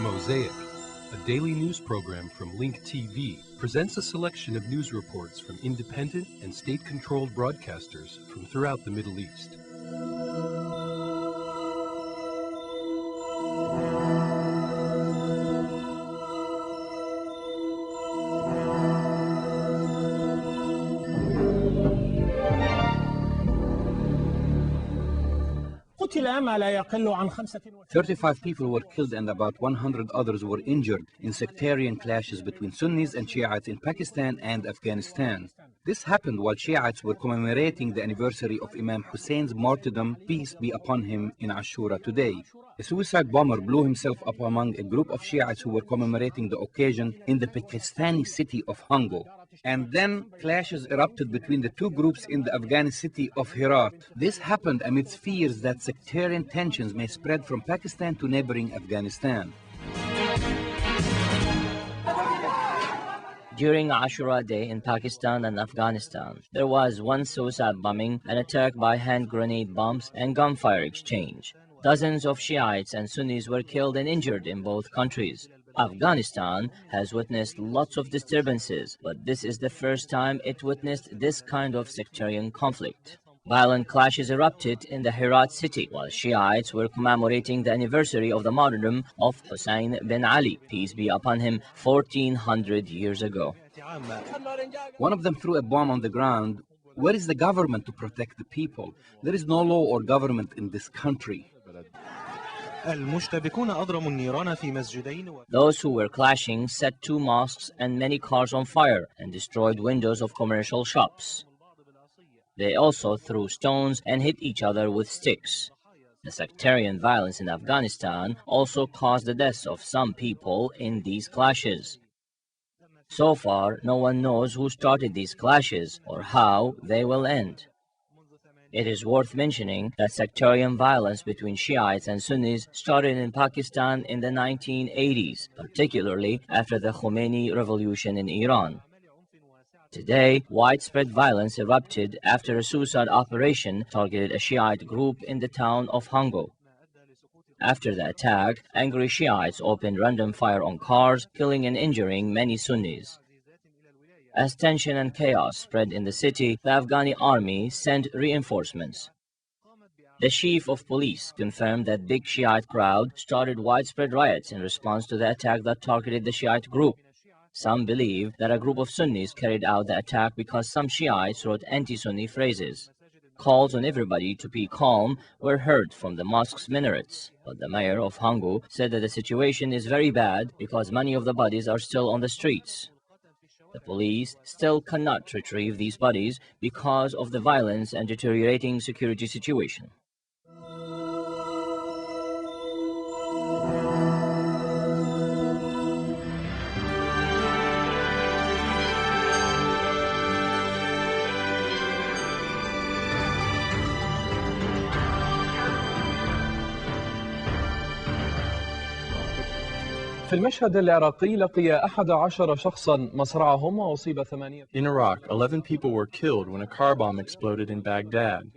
Mosaic, a daily news program from Link TV, presents a selection of news reports from independent and state-controlled broadcasters from throughout the Middle East. 35 people were killed and about 100 others were injured in sectarian clashes between Sunnis and Shiites in Pakistan and Afghanistan. This happened while Shiites were commemorating the anniversary of Imam Hussein's martyrdom, peace be upon him, in Ashura today. A suicide bomber blew himself up among a group of Shiites who were commemorating the occasion in the Pakistani city of Hango. And then clashes erupted between the two groups in the Afghani city of Herat. This happened amidst fears that sectarian tensions may spread from Pakistan to neighboring Afghanistan. During Ashura Day in Pakistan and Afghanistan, there was one suicide bombing, an attack by hand grenade bombs, and gunfire exchange. Dozens of Shiites and Sunnis were killed and injured in both countries. Afghanistan has witnessed lots of disturbances, but this is the first time it witnessed this kind of sectarian conflict. Violent clashes erupted in the Herat city while Shiites were commemorating the anniversary of the martyrdom of Hussein bin Ali, peace be upon him, 1400 years ago. One of them threw a bomb on the ground. Where is the government to protect the people? There is no law or government in this country. Those who were clashing set 2 mosques and many cars on fire and destroyed windows of commercial shops. They also threw stones and hit each other with sticks. The sectarian violence in Afghanistan also caused the deaths of some people in these clashes. So far, no one knows who started these clashes or how they will end. It is worth mentioning that sectarian violence between Shiites and Sunnis started in Pakistan in the 1980s, particularly after the Khomeini revolution in Iran. Today, widespread violence erupted after a suicide operation targeted a Shiite group in the town of Hango. After the attack, angry Shiites opened random fire on cars, killing and injuring many Sunnis. As tension and chaos spread in the city, the Afghani army sent reinforcements. The chief of police confirmed that big Shiite crowd started widespread riots in response to the attack that targeted the Shiite group. Some believe that a group of Sunnis carried out the attack because some Shiites wrote anti-Sunni phrases. Calls on everybody to be calm were heard from the mosque's minarets, but the mayor of Hangu said that the situation is very bad because many of the bodies are still on the streets. The police still cannot retrieve these bodies because of the violence and deteriorating security situation. في المشهد العراقي لقي 11 شخصا مصرعهم وأصيب 8. In Iraq, 11 people were killed when a car bomb exploded in Baghdad.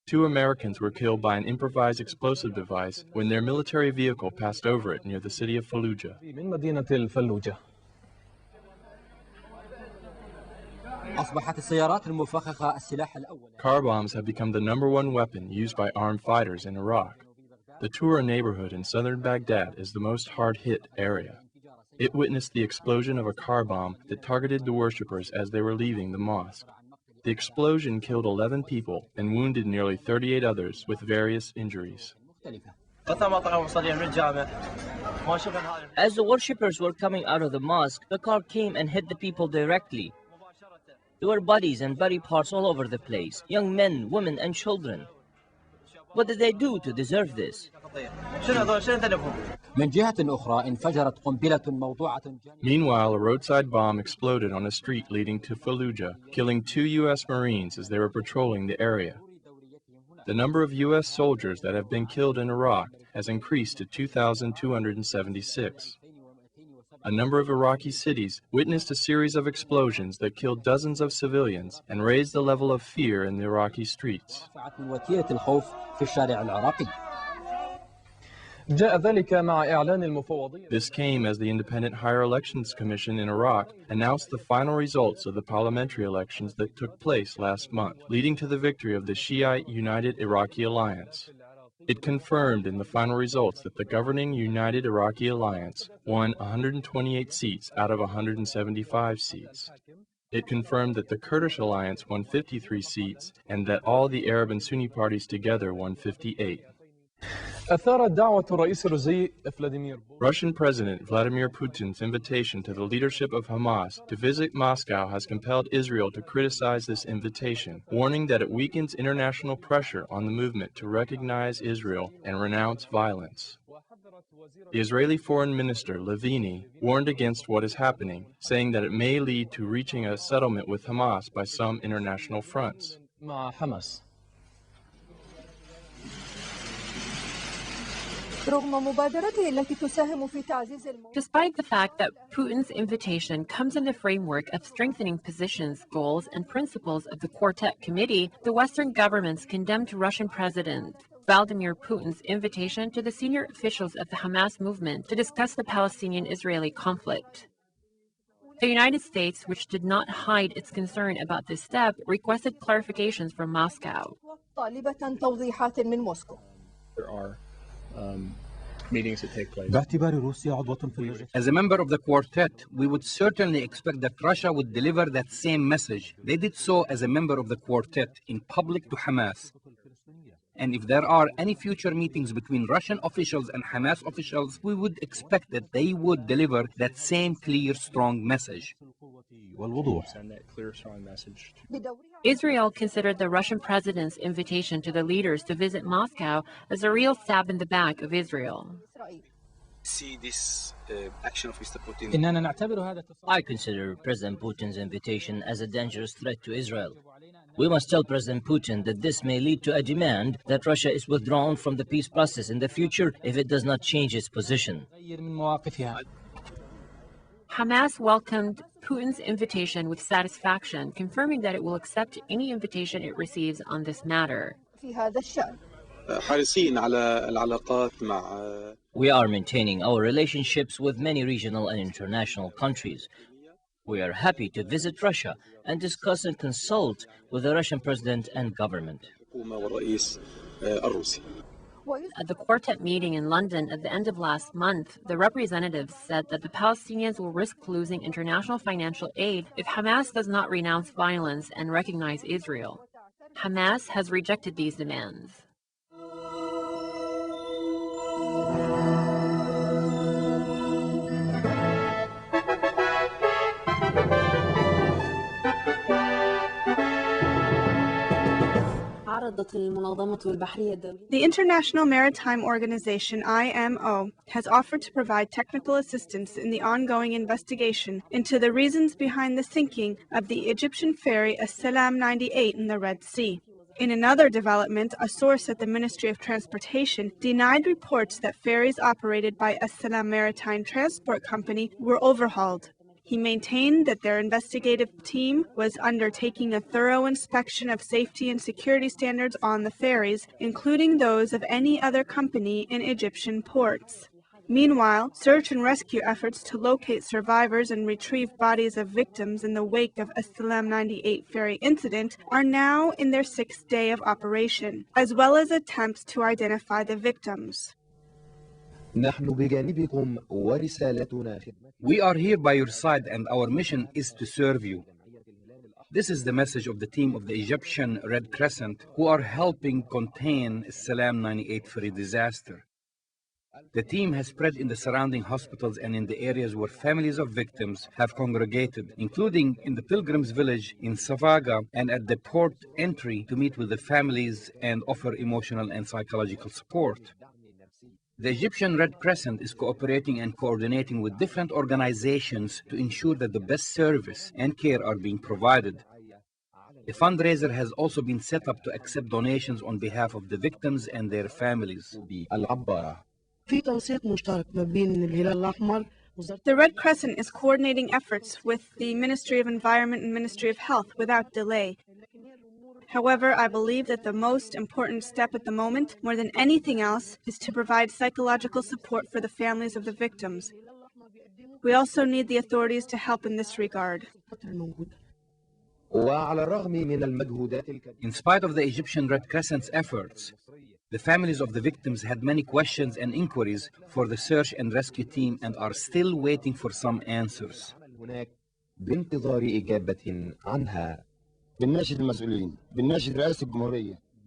2 Americans were killed by an improvised explosive device when their military vehicle passed over it near the city of Fallujah. من مدينة الفلوجة. أصبحت السيارات المفخخة السلاح الأول. Car bombs have become the #1 weapon used by armed fighters in Iraq. The Tura neighborhood in southern Baghdad is the most hard-hit area. It witnessed the explosion of a car bomb that targeted the worshippers as they were leaving the mosque. The explosion killed 11 people and wounded nearly 38 others with various injuries. As the worshippers were coming out of the mosque, the car came and hit the people directly. There were bodies and body parts all over the place, young men, women, and children. What did they do to deserve this? Meanwhile, a roadside bomb exploded on a street leading to Fallujah, killing 2 U.S. Marines as they were patrolling the area. The number of U.S. soldiers that have been killed in Iraq has increased to 2,276. A number of Iraqi cities witnessed a series of explosions that killed dozens of civilians and raised the level of fear in the Iraqi streets. جاء ذلك مع إعلان المفوضية. This came as the Independent Higher Elections Commission in Iraq announced the final results of the parliamentary elections that took place last month, leading to the victory of the Shiite United Iraqi Alliance. It confirmed in the final results that the governing United Iraqi Alliance won 128 seats out of 175 seats. It confirmed that the Kurdish Alliance won 53 seats and that all the Arab and Sunni parties together won 58. أثارت دعوة الرئيس الروسي فلاديمير بوتين. Russian President Vladimir Putin's invitation to the leadership of Hamas to visit Moscow has compelled Israel to criticize this invitation, warning that it weakens international pressure on the movement to recognize Israel and renounce violence. The Israeli Foreign Minister Levini warned against what is happening, saying that it may lead to reaching a settlement with Hamas by some international fronts. مع حماس. Despite the fact that Putin's invitation comes in the framework of strengthening positions, goals, and principles of the Quartet Committee, the Western governments condemned Russian President Vladimir Putin's invitation to the senior officials of the Hamas movement to discuss the Palestinian-Israeli conflict. The United States, which did not hide its concern about this step, requested clarifications from Moscow. There are meetings that take place. As a member of the quartet, we would certainly expect that Russia would deliver that same message. They did so as a member of the quartet in public to Hamas. And if there are any future meetings between Russian officials and Hamas officials, we would expect that they would deliver that same clear, strong message. Send that clear, strong message. Israel considered the Russian president's invitation to the leaders to visit Moscow as a real stab in the back of Israel. See this action of Mr. Putin. I consider President Putin's invitation as a dangerous threat to Israel. We must tell President Putin that this may lead to a demand that Russia is withdrawn from the peace process in the future if it does not change its position. Hamas welcomed Putin's invitation with satisfaction, confirming that it will accept any invitation it receives on this matter. We are maintaining our relationships with many regional and international countries. We are happy to visit Russia and discuss and consult with the Russian president and government. At the quartet meeting in London at the end of last month, the representatives said that the Palestinians will risk losing international financial aid if Hamas does not renounce violence and recognize Israel. Hamas has rejected these demands. The International Maritime Organization, IMO, has offered to provide technical assistance in the ongoing investigation into the reasons behind the sinking of the Egyptian ferry A-Salam 98 in the Red Sea. In another development, a source at the Ministry of Transportation denied reports that ferries operated by A-Salam Maritime Transport Company were overhauled. He maintained that their investigative team was undertaking a thorough inspection of safety and security standards on the ferries, including those of any other company in Egyptian ports. Meanwhile, search and rescue efforts to locate survivors and retrieve bodies of victims in the wake of A-Salam 98 ferry incident are now in their 6th day of operation, as well as attempts to identify the victims. We are here by your side and our mission is to serve you. This is the message of the team of the Egyptian Red Crescent who are helping contain A-Salam 98 ferry disaster. The team has spread in the surrounding hospitals and in the areas where families of victims have congregated, including in the Pilgrims Village in Savaga and at the port entry to meet with the families and offer emotional and psychological support. The Egyptian Red Crescent is cooperating and coordinating with different organizations to ensure that the best service and care are being provided. A fundraiser has also been set up to accept donations on behalf of the victims and their families. The Red Crescent is coordinating efforts with the Ministry of Environment and Ministry of Health without delay. However, I believe that the most important step at the moment, more than anything else, is to provide psychological support for the families of the victims. We also need the authorities to help in this regard. In spite of the Egyptian Red Crescent's efforts, the families of the victims had many questions and inquiries for the search and rescue team and are still waiting for some answers.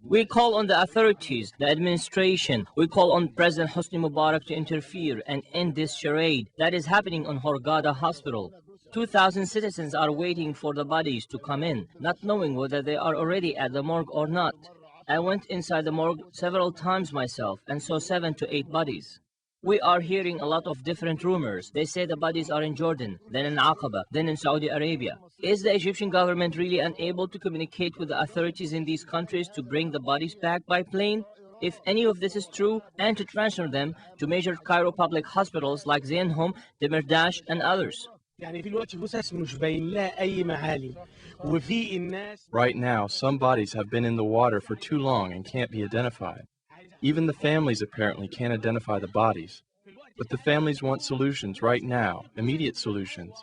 We call on the authorities, the administration, we call on President Hosni Mubarak to interfere and end this charade that is happening on Hurghada Hospital. 2,000 citizens are waiting for the bodies to come in, not knowing whether they are already at the morgue or not. I went inside the morgue several times myself and saw 7 to 8 bodies. We are hearing a lot of different rumors. They say the bodies are in Jordan, then in Aqaba, then in Saudi Arabia. Is the Egyptian government really unable to communicate with the authorities in these countries to bring the bodies back by plane? If any of this is true, and to transfer them to major Cairo public hospitals like Zainhom, Demirdash, and others. Right now, some bodies have been in the water for too long and can't be identified. Even the families apparently can't identify the bodies. But the families want solutions right now, immediate solutions.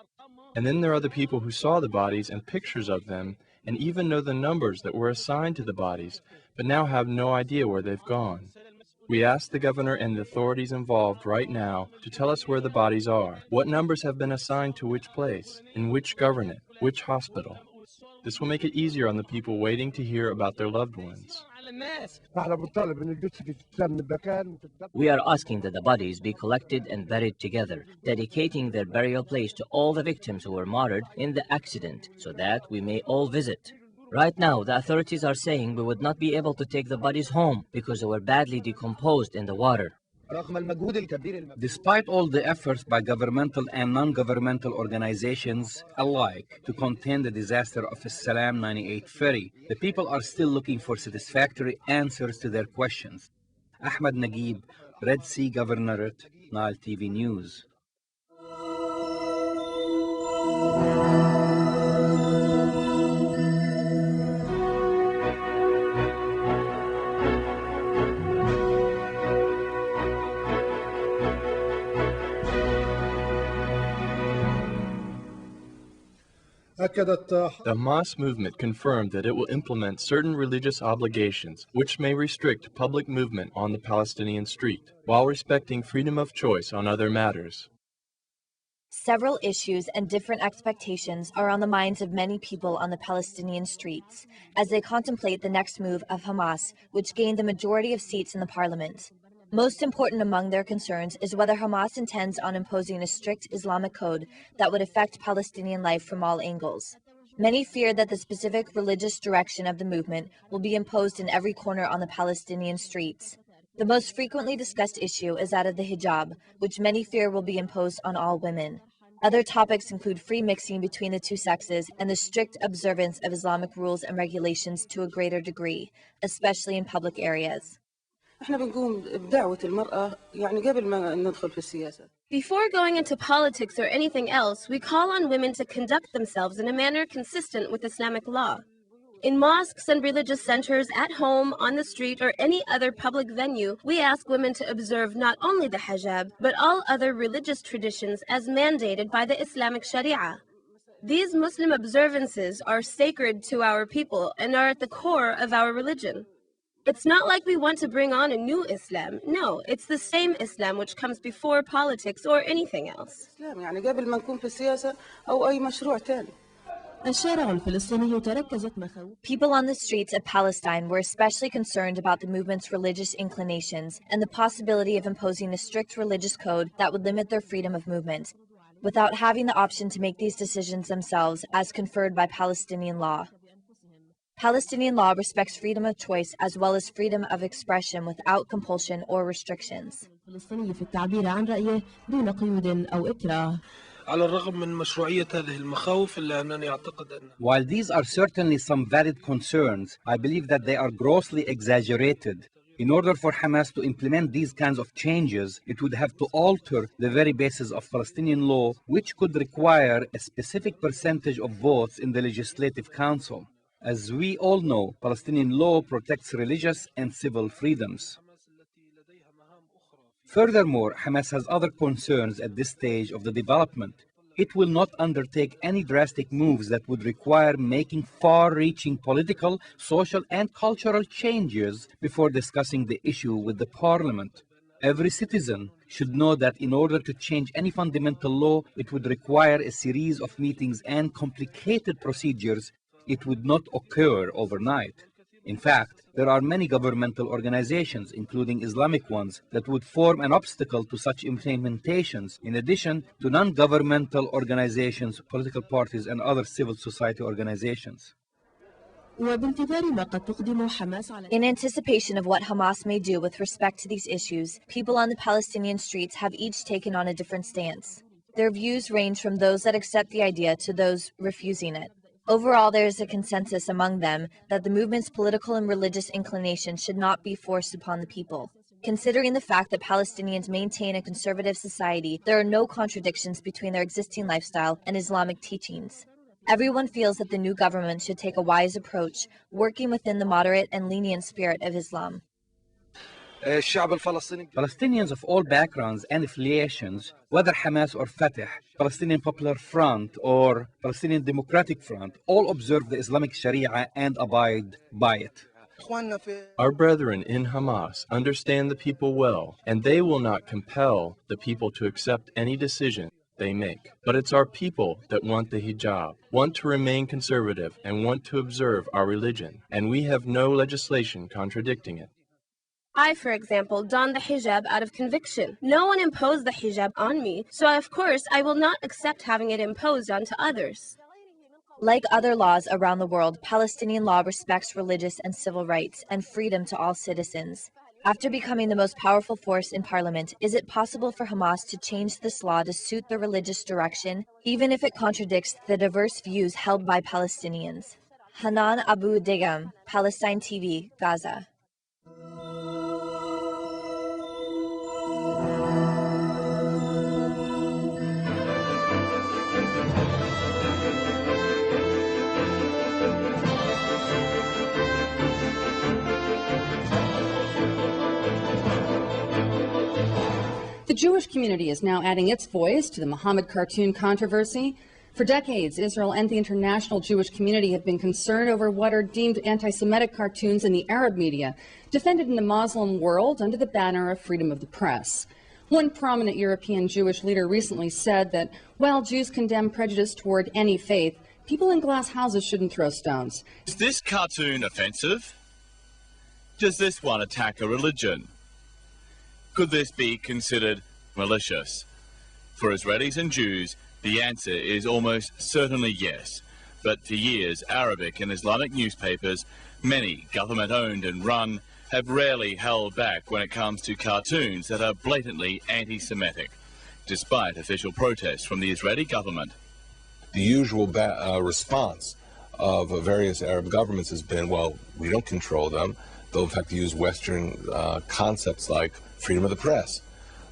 And then there are the people who saw the bodies and pictures of them and even know the numbers that were assigned to the bodies, but now have no idea where they've gone. We ask the governor and the authorities involved right now to tell us where the bodies are, what numbers have been assigned to which place, in which government, which hospital. This will make it easier on the people waiting to hear about their loved ones. We are asking that the bodies be collected and buried together, dedicating their burial place to all the victims who were martyred in the accident, so that we may all visit. Right now, the authorities are saying we would not be able to take the bodies home because they were badly decomposed in the water. Despite all the efforts by governmental and non-governmental organizations alike to contain the disaster of A-Salam 98 ferry, the people are still looking for satisfactory answers to their questions. Ahmed Naguib, Red Sea Governorate, Nile TV News. The Hamas movement confirmed that it will implement certain religious obligations which may restrict public movement on the Palestinian street, while respecting freedom of choice on other matters. Several issues and different expectations are on the minds of many people on the Palestinian streets as they contemplate the next move of Hamas, which gained the majority of seats in the parliament. Most important among their concerns is whether Hamas intends on imposing a strict Islamic code that would affect Palestinian life from all angles. Many fear that the specific religious direction of the movement will be imposed in every corner on the Palestinian streets. The most frequently discussed issue is that of the hijab, which many fear will be imposed on all women. Other topics include free mixing between the two sexes and the strict observance of Islamic rules and regulations to a greater degree, especially in public areas. Before going into politics or anything else, we call on women to conduct themselves in a manner consistent with Islamic law. In mosques and religious centers, at home, on the street, or any other public venue, we ask women to observe not only the hijab, but all other religious traditions as mandated by the Islamic Sharia. These Muslim observances are sacred to our people and are at the core of our religion. It's not like we want to bring on a new Islam. No, it's the same Islam which comes before politics or anything else. People on the streets of Palestine were especially concerned about the movement's religious inclinations and the possibility of imposing a strict religious code that would limit their freedom of movement, without having the option to make these decisions themselves as conferred by Palestinian law. Palestinian law respects freedom of choice as well as freedom of expression without compulsion or restrictions. While these are certainly some valid concerns, I believe that they are grossly exaggerated. In order for Hamas to implement these kinds of changes, it would have to alter the very basis of Palestinian law, which could require a specific percentage of votes in the Legislative Council. As we all know, Palestinian law protects religious and civil freedoms. Furthermore, Hamas has other concerns at this stage of the development. It will not undertake any drastic moves that would require making far-reaching political, social, and cultural changes before discussing the issue with the parliament. Every citizen should know that in order to change any fundamental law, it would require a series of meetings and complicated procedures. It would not occur overnight. In fact, there are many governmental organizations, including Islamic ones, that would form an obstacle to such implementations, in addition to non-governmental organizations, political parties, and other civil society organizations. In anticipation of what Hamas may do with respect to these issues, people on the Palestinian streets have each taken on a different stance. Their views range from those that accept the idea to those refusing it. Overall, there is a consensus among them that the movement's political and religious inclination should not be forced upon the people. Considering the fact that Palestinians maintain a conservative society, there are no contradictions between their existing lifestyle and Islamic teachings. Everyone feels that the new government should take a wise approach, working within the moderate and lenient spirit of Islam. Palestinians of all backgrounds and affiliations, whether Hamas or Fatah, Palestinian Popular Front or Palestinian Democratic Front, all observe the Islamic Sharia and abide by it. Our brethren in Hamas understand the people well, and they will not compel the people to accept any decision they make. But it's our people that want the hijab, want to remain conservative, and want to observe our religion, and we have no legislation contradicting it. I, for example, don the hijab out of conviction. No one imposed the hijab on me, so of course I will not accept having it imposed onto others. Like other laws around the world, Palestinian law respects religious and civil rights and freedom to all citizens. After becoming the most powerful force in parliament, is it possible for Hamas to change this law to suit the religious direction, even if it contradicts the diverse views held by Palestinians? Hanan Abu Dhabi, Palestine TV, Gaza. The Jewish community is now adding its voice to the Muhammad cartoon controversy. For decades, Israel and the international Jewish community have been concerned over what are deemed anti-Semitic cartoons in the Arab media, defended in the Muslim world under the banner of freedom of the press. One prominent European Jewish leader recently said that while Jews condemn prejudice toward any faith, people in glass houses shouldn't throw stones. Is this cartoon offensive? Does this one attack a religion? Could this be considered malicious? For Israelis and Jews, the answer is almost certainly yes. But for years, Arabic and Islamic newspapers, many government-owned and run, have rarely held back when it comes to cartoons that are blatantly anti-Semitic, despite official protests from the Israeli government. The usual response of various Arab governments has been, well, we don't control them. They'll in fact use Western concepts like freedom of the press.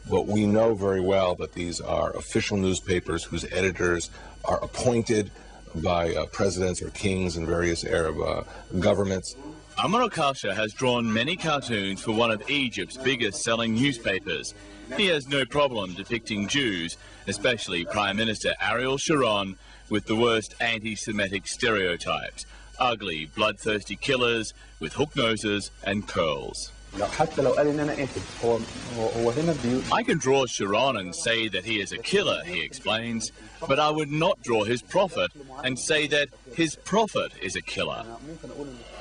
But we know very well that these are official newspapers whose editors are appointed by presidents or kings in various Arab governments. Amr al-Kasha has drawn many cartoons for one of Egypt's biggest selling newspapers. He has no problem depicting Jews, especially Prime Minister Ariel Sharon, with the worst anti-Semitic stereotypes. Ugly, bloodthirsty killers with hook noses and curls. I can draw Sharon and say that he is a killer, he explains, but I would not draw his prophet and say that his prophet is a killer.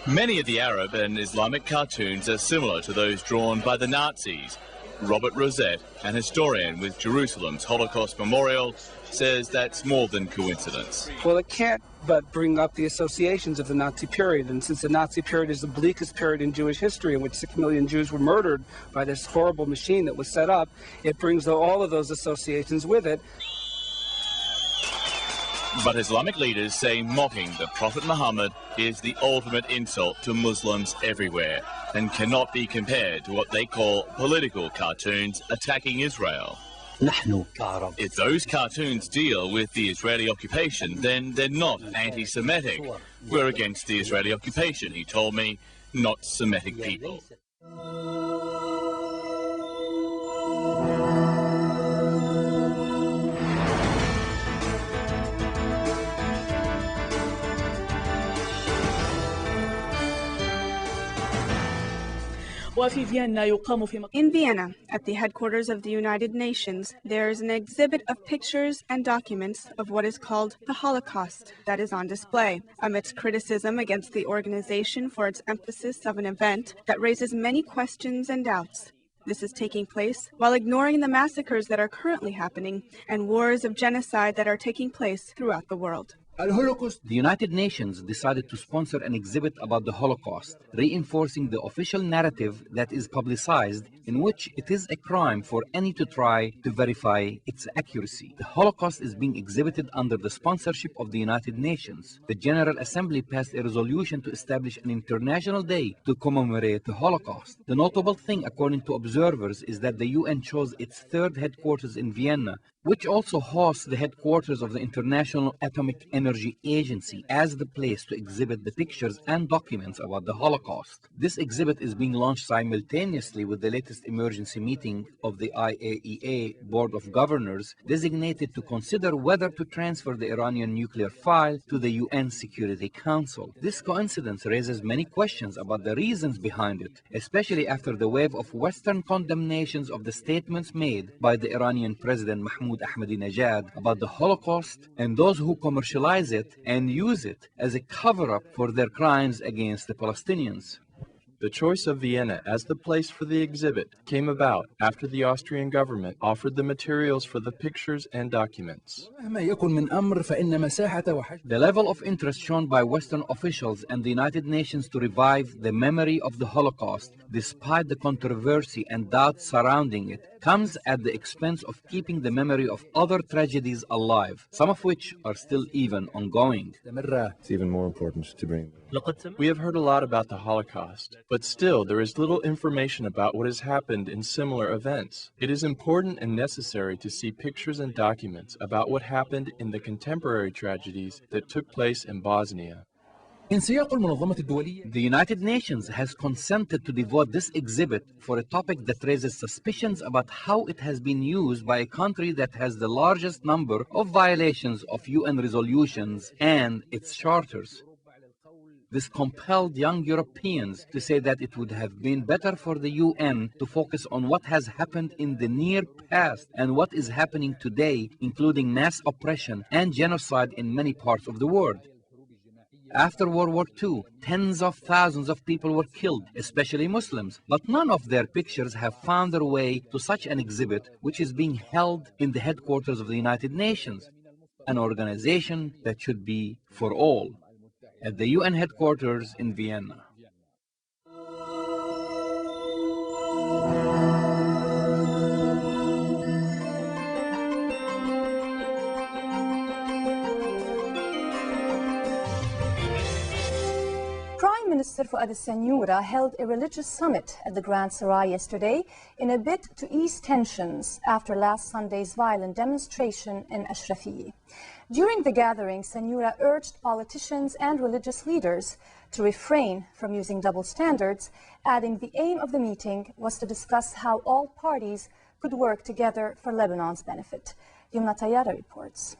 Many of the Arab and Islamic cartoons are similar to those drawn by the Nazis. Robert Rosette, an historian with Jerusalem's Holocaust Memorial, says that's more than coincidence. Well, it can't but bring up the associations of the Nazi period. And since the Nazi period is the bleakest period in Jewish history, in which 6 million Jews were murdered by this horrible machine that was set up, it brings all of those associations with it. But Islamic leaders say mocking the Prophet Muhammad is the ultimate insult to Muslims everywhere and cannot be compared to what they call political cartoons attacking Israel. If those cartoons deal with the Israeli occupation, then they're not anti-Semitic. We're against the Israeli occupation, he told me, not Semitic people. In Vienna, at the headquarters of the United Nations, there is an exhibit of pictures and documents of what is called the Holocaust that is on display, amidst criticism against the organization for its emphasis of an event that raises many questions and doubts. This is taking place while ignoring the massacres that are currently happening and wars of genocide that are taking place throughout the world. The United Nations decided to sponsor an exhibit about the Holocaust, reinforcing the official narrative that is publicized, in which it is a crime for any to try to verify its accuracy. The Holocaust is being exhibited under the sponsorship of the United Nations. The General Assembly passed a resolution to establish an international day to commemorate the Holocaust. The notable thing, according to observers, is that the UN chose its third headquarters in Vienna, which also hosts the headquarters of the International Atomic Energy Agency, as the place to exhibit the pictures and documents about the Holocaust. This exhibit is being launched simultaneously with the latest emergency meeting of the IAEA Board of Governors, designated to consider whether to transfer the Iranian nuclear file to the UN Security Council. This coincidence raises many questions about the reasons behind it, especially after the wave of Western condemnations of the statements made by the Iranian President Mahmoud Ahmadinejad about the Holocaust and those who commercialize it and use it as a cover-up for their crimes against the Palestinians. The choice of Vienna as the place for the exhibit came about after the Austrian government offered the materials for the pictures and documents. The level of interest shown by Western officials and the United Nations to revive the memory of the Holocaust, despite the controversy and doubt surrounding it, comes at the expense of keeping the memory of other tragedies alive, some of which are still even ongoing. It's even more important to bring. We have heard a lot about the Holocaust, but still there is little information about what has happened in similar events. It is important and necessary to see pictures and documents about what happened in the contemporary tragedies that took place in Bosnia. The United Nations has consented to devote this exhibit for a topic that raises suspicions about how it has been used by a country that has the largest number of violations of UN resolutions and its charters. This compelled young Europeans to say that it would have been better for the UN to focus on what has happened in the near past and what is happening today, including mass oppression and genocide in many parts of the world. After World War II, tens of thousands of people were killed, especially Muslims, but none of their pictures have found their way to such an exhibit, which is being held in the headquarters of the United Nations, an organization that should be for all, at the UN headquarters in Vienna. Prime Minister Fouad al-Sanyura held a religious summit at the Grand Sarai yesterday in a bid to ease tensions after last Sunday's violent demonstration in Ashrafiyeh. During the gathering, Sanyura urged politicians and religious leaders to refrain from using double standards, adding the aim of the meeting was to discuss how all parties could work together for Lebanon's benefit. Yumna Tayyara reports.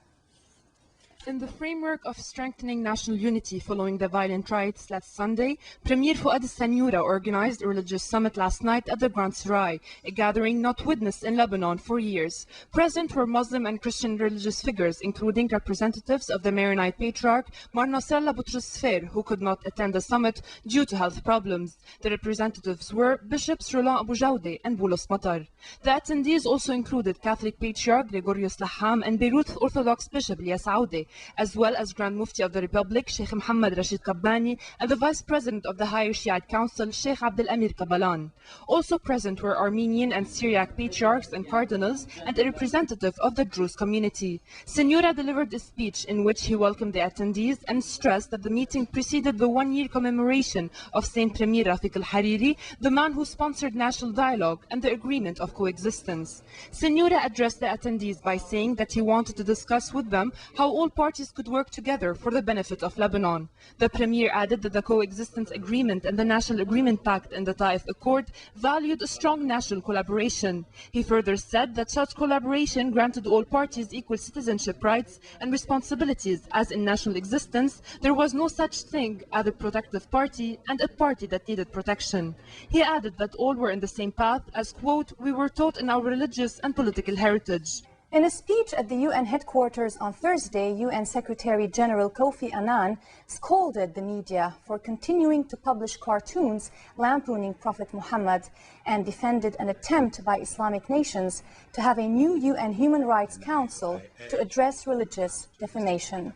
In the framework of strengthening national unity following the violent riots last Sunday, Premier Fouad al-Sanyura organized a religious summit last night at the Grand Sarai, a gathering not witnessed in Lebanon for years. Present were Muslim and Christian religious figures, including representatives of the Maronite Patriarch Mar Nasrallah Boutros-Sfer, who could not attend the summit due to health problems. The representatives were Bishops Roland Abu Jawde and Boulos Matar. The attendees also included Catholic Patriarch Gregorius Laham and Beirut Orthodox Bishop Lias Aoude, as well as Grand Mufti of the Republic, Sheikh Mohammed Rashid Qabbani, and the Vice President of the Higher Shiite Council, Sheikh Abdel Amir Qabalan. Also present were Armenian and Syriac patriarchs and cardinals, and a representative of the Druze community. Senora delivered a speech in which he welcomed the attendees and stressed that the meeting preceded the one-year commemoration of Saint Premier Rafiq al-Hariri, the man who sponsored national dialogue and the agreement of coexistence. Senora addressed the attendees by saying that he wanted to discuss with them how all parties could work together for the benefit of Lebanon. The Premier added that the coexistence agreement and the National Agreement Pact and the Taif Accord valued a strong national collaboration. He further said that such collaboration granted all parties equal citizenship rights and responsibilities, as in national existence there was no such thing as a protective party and a party that needed protection. He added that all were in the same path as, quote, we were taught in our religious and political heritage. In a speech at the UN headquarters on Thursday, UN Secretary General Kofi Annan scolded the media for continuing to publish cartoons lampooning Prophet Muhammad and defended an attempt by Islamic nations to have a new UN Human Rights Council to address religious defamation.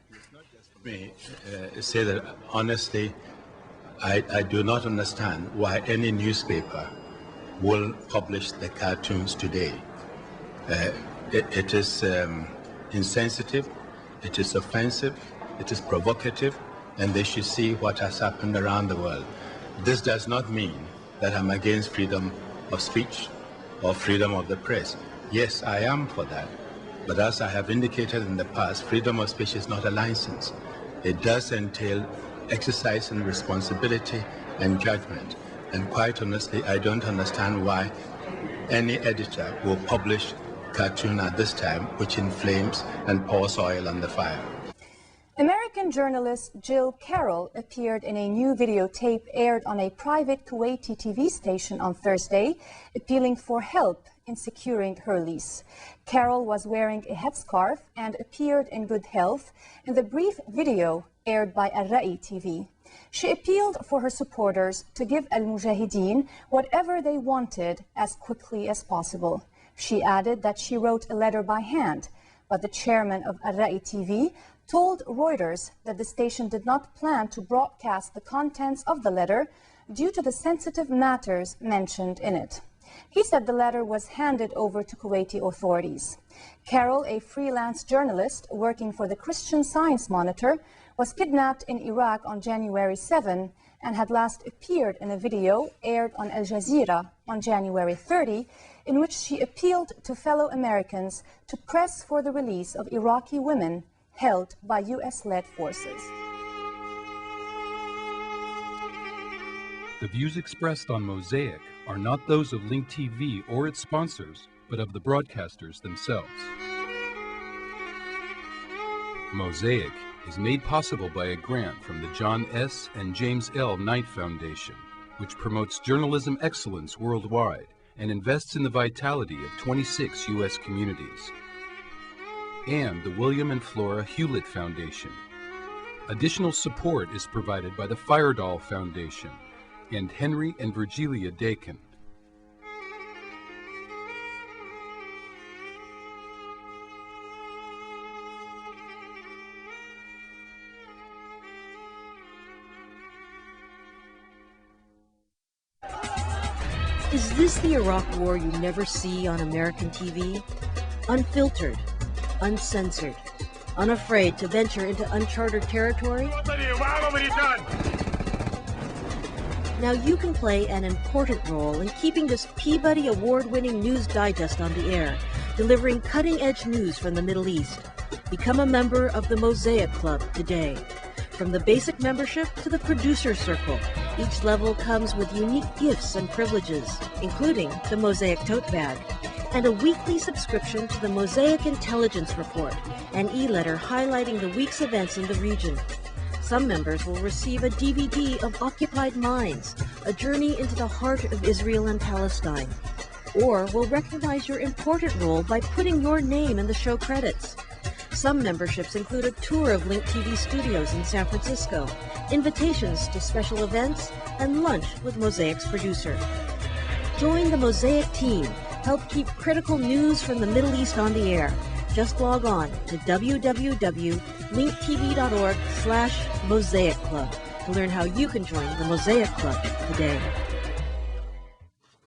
Let me say that honestly, I do not understand why any newspaper will publish the cartoons today. It is insensitive, it is offensive, it is provocative, and they should see what has happened around the world. This does not mean that I'm against freedom of speech or freedom of the press. Yes, I am for that. But as I have indicated in the past, freedom of speech is not a license. It does entail exercise and responsibility and judgment. And quite honestly, I don't understand why any editor will publish cartoon at this time which inflames and pours oil on the fire. American journalist Jill Carroll appeared in a new videotape aired on a private Kuwaiti TV station on Thursday, appealing for help in securing her lease. Carroll was wearing a headscarf and appeared in good health in the brief video aired by Al-Ra'i TV. She appealed for her supporters to give Al-Mujahideen whatever they wanted as quickly as possible. She added that she wrote a letter by hand, but the chairman of Al-Ra'i TV told Reuters that the station did not plan to broadcast the contents of the letter due to the sensitive matters mentioned in it. He said the letter was handed over to Kuwaiti authorities. Carroll, a freelance journalist working for the Christian Science Monitor, was kidnapped in Iraq on January 7 and had last appeared in a video aired on Al Jazeera on January 30, in which she appealed to fellow Americans to press for the release of Iraqi women held by US-led forces. The views expressed on Mosaic are not those of Link TV or its sponsors, but of the broadcasters themselves. Mosaic is made possible by a grant from the John S. and James L. Knight Foundation, which promotes journalism excellence worldwide and invests in the vitality of 26 U.S. communities, and the William and Flora Hewlett Foundation. Additional support is provided by the Firedoll Foundation and Henry and Virgilia Dakin. Is this the Iraq war you never see on American TV? Unfiltered, uncensored, unafraid to venture into uncharted territory? Now you can play an important role in keeping this Peabody Award-winning news digest on the air, delivering cutting-edge news from the Middle East. Become a member of the Mosaic Club today. From the basic membership to the producer circle, each level comes with unique gifts and privileges, including the Mosaic tote bag, and a weekly subscription to the Mosaic Intelligence Report, an e-letter highlighting the week's events in the region. Some members will receive a DVD of Occupied Minds, a journey into the heart of Israel and Palestine, or will recognize your important role by putting your name in the show credits. Some memberships include a tour of Link TV studios in San Francisco, invitations to special events, and lunch with Mosaic's producer. Join the Mosaic team. Help keep critical news from the Middle East on the air. Just log on to www.mosaic.tv. linktv.org/Mosaic Club to learn how you can join the Mosaic Club today.